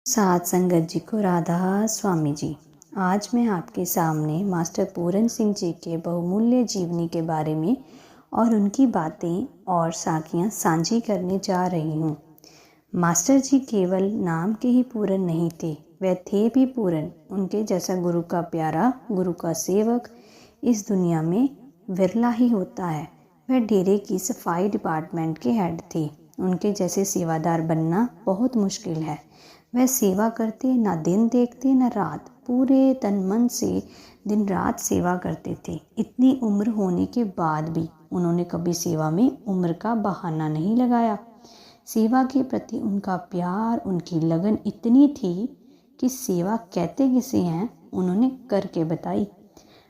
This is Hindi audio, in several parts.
साथ संगत जी को राधा स्वामी जी। आज मैं आपके सामने मास्टर पूरन सिंह जी के बहुमूल्य जीवनी के बारे में और उनकी बातें और साखियाँ साझी करने जा रही हूँ। मास्टर जी केवल नाम के ही पूरन नहीं थे, वह थे भी पूरन। उनके जैसा गुरु का प्यारा, गुरु का सेवक इस दुनिया में विरला ही होता है। वह डेरे की सफाई डिपार्टमेंट के हेड थे। उनके जैसे सेवादार बनना बहुत मुश्किल है। वह सेवा करते, ना दिन देखते ना रात, पूरे तन मन से दिन रात सेवा करते थे। इतनी उम्र होने के बाद भी उन्होंने कभी सेवा में उम्र का बहाना नहीं लगाया। सेवा के प्रति उनका प्यार, उनकी लगन इतनी थी कि सेवा कहते किसे हैं उन्होंने करके बताई।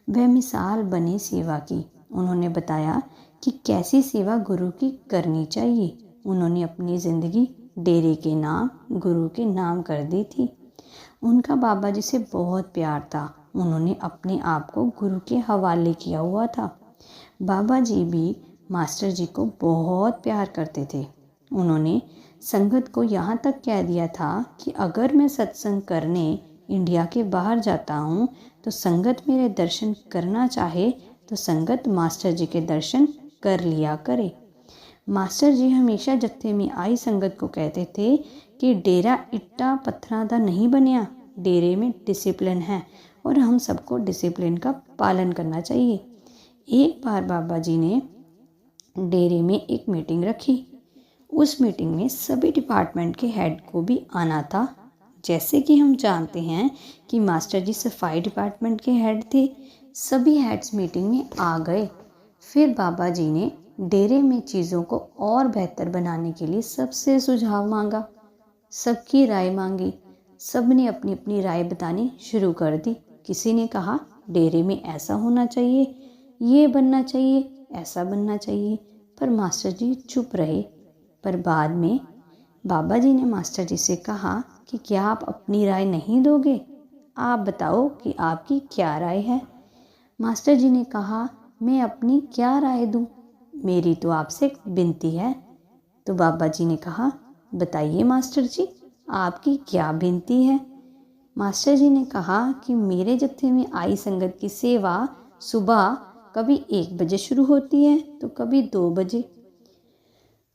वह मिसाल बने सेवा की। उन्होंने बताया कि कैसी सेवा गुरु की करनी चाहिए। उन्होंने अपनी ज़िंदगी डेरे के नाम, गुरु के नाम कर दी थी। उनका बाबा जी से बहुत प्यार था। उन्होंने अपने आप को गुरु के हवाले किया हुआ था। बाबा जी भी मास्टर जी को बहुत प्यार करते थे। उन्होंने संगत को यहाँ तक कह दिया था कि अगर मैं सत्संग करने इंडिया के बाहर जाता हूँ तो संगत मेरे दर्शन करना चाहे तो संगत मास्टर जी के दर्शन कर लिया करे। मास्टर जी हमेशा जत्थे में आई संगत को कहते थे कि डेरा इट्टा पत्थरां दा नहीं बनिया, डेरे में डिसिप्लिन है और हम सबको डिसिप्लिन का पालन करना चाहिए। एक बार बाबा जी ने डेरे में एक मीटिंग रखी। उस मीटिंग में सभी डिपार्टमेंट के हेड को भी आना था। जैसे कि हम जानते हैं कि मास्टर जी सफाई डिपार्टमेंट के हेड थे, सभी हेड्स मीटिंग में आ गए। फिर बाबा जी ने डेरे में चीज़ों को और बेहतर बनाने के लिए सबसे सुझाव मांगा, सबकी राय मांगी। सब ने अपनी अपनी राय बतानी शुरू कर दी। किसी ने कहा डेरे में ऐसा होना चाहिए, ये बनना चाहिए, ऐसा बनना चाहिए, पर मास्टर जी चुप रहे। पर बाद में बाबा जी ने मास्टर जी से कहा कि क्या आप अपनी राय नहीं दोगे? आप बताओ कि आपकी क्या राय है। मास्टर जी ने कहा, मैं अपनी क्या राय दूं? मेरी तो आपसे विनती है। तो बाबा जी ने कहा, बताइए मास्टर जी, आपकी क्या विनती है? मास्टर जी ने कहा कि मेरे जत्थे में आई संगत की सेवा सुबह कभी 1 बजे शुरू होती है तो कभी 2 बजे,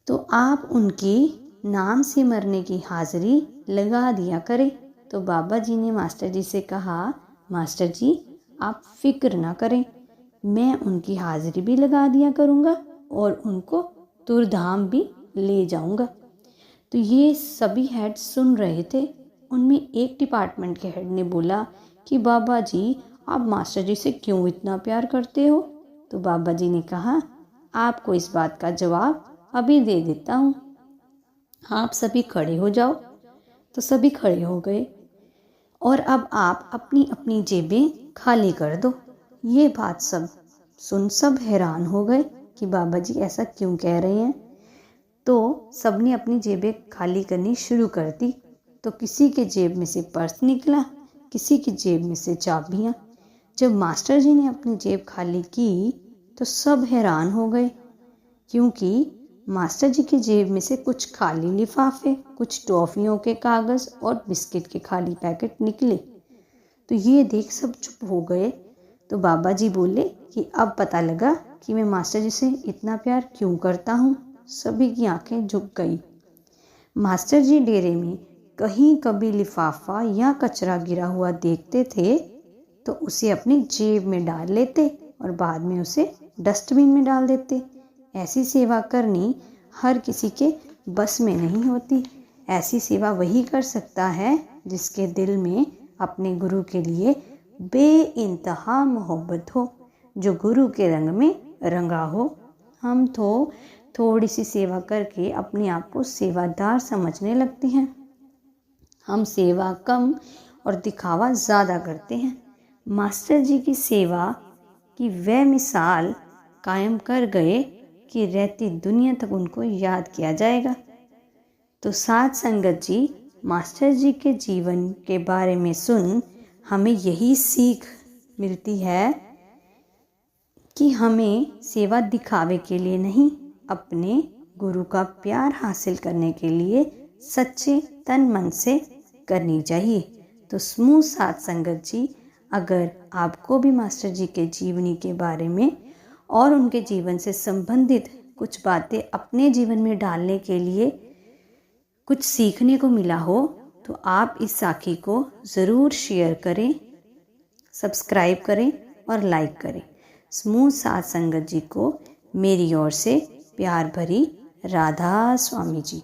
तो आप उनकी नाम से मरने की हाज़िरी लगा दिया करें। तो बाबा जी ने मास्टर जी से कहा, मास्टर जी आप फिक्र ना करें, मैं उनकी हाज़िरी भी लगा दिया करूँगा और उनको तुरधाम भी ले जाऊँगा। तो ये सभी हेड सुन रहे थे। उनमें एक डिपार्टमेंट के हेड ने बोला कि बाबा जी आप मास्टर जी से क्यों इतना प्यार करते हो? तो बाबा जी ने कहा, आपको इस बात का जवाब अभी दे देता हूँ, आप सभी खड़े हो जाओ। तो सभी खड़े हो गए और अब आप अपनी अपनी जेबें खाली कर दो। ये बात सब हैरान हो गए कि बाबा जी ऐसा क्यों कह रहे हैं। तो सबने अपनी जेबें खाली करनी शुरू कर दी। तो किसी के जेब में से पर्स निकला, किसी की जेब में से चाबियाँ। जब मास्टर जी ने अपनी जेब खाली की तो सब हैरान हो गए, क्योंकि मास्टर जी की जेब में से कुछ खाली लिफाफे, कुछ टॉफ़ियों के कागज़ और बिस्किट के खाली पैकेट निकले। तो ये देख सब चुप हो गए। तो बाबा जी बोले कि अब पता लगा कि मैं मास्टर जी से इतना प्यार क्यों करता हूँ। सभी की आंखें झुक गई। मास्टर जी डेरे में कहीं कभी लिफाफा या कचरा गिरा हुआ देखते थे तो उसे अपनी जेब में डाल लेते और बाद में उसे डस्टबिन में डाल देते। ऐसी सेवा करनी हर किसी के बस में नहीं होती। ऐसी सेवा वही कर सकता है जिसके दिल में अपने गुरु के लिए बेइंतहा मोहब्बत हो, जो गुरु के रंग में रंगा हो। हम तो थोड़ी सी सेवा करके अपने आप को सेवादार समझने लगते हैं। हम सेवा कम और दिखावा ज़्यादा करते हैं। मास्टर जी की सेवा की वह मिसाल कायम कर गए कि रहती दुनिया तक उनको याद किया जाएगा। तो साथ संगत जी, मास्टर जी के जीवन के बारे में सुन हमें यही सीख मिलती है कि हमें सेवा दिखावे के लिए नहीं, अपने गुरु का प्यार हासिल करने के लिए सच्चे तन मन से करनी चाहिए। तो समूह साथ संगत जी, अगर आपको भी मास्टर जी के जीवनी के बारे में और उनके जीवन से संबंधित कुछ बातें अपने जीवन में डालने के लिए कुछ सीखने को मिला हो, तो आप इस साखी को ज़रूर शेयर करें, सब्सक्राइब करें और लाइक करें। समूह साथ संगत जी को मेरी ओर से प्यार भरी राधा स्वामी जी।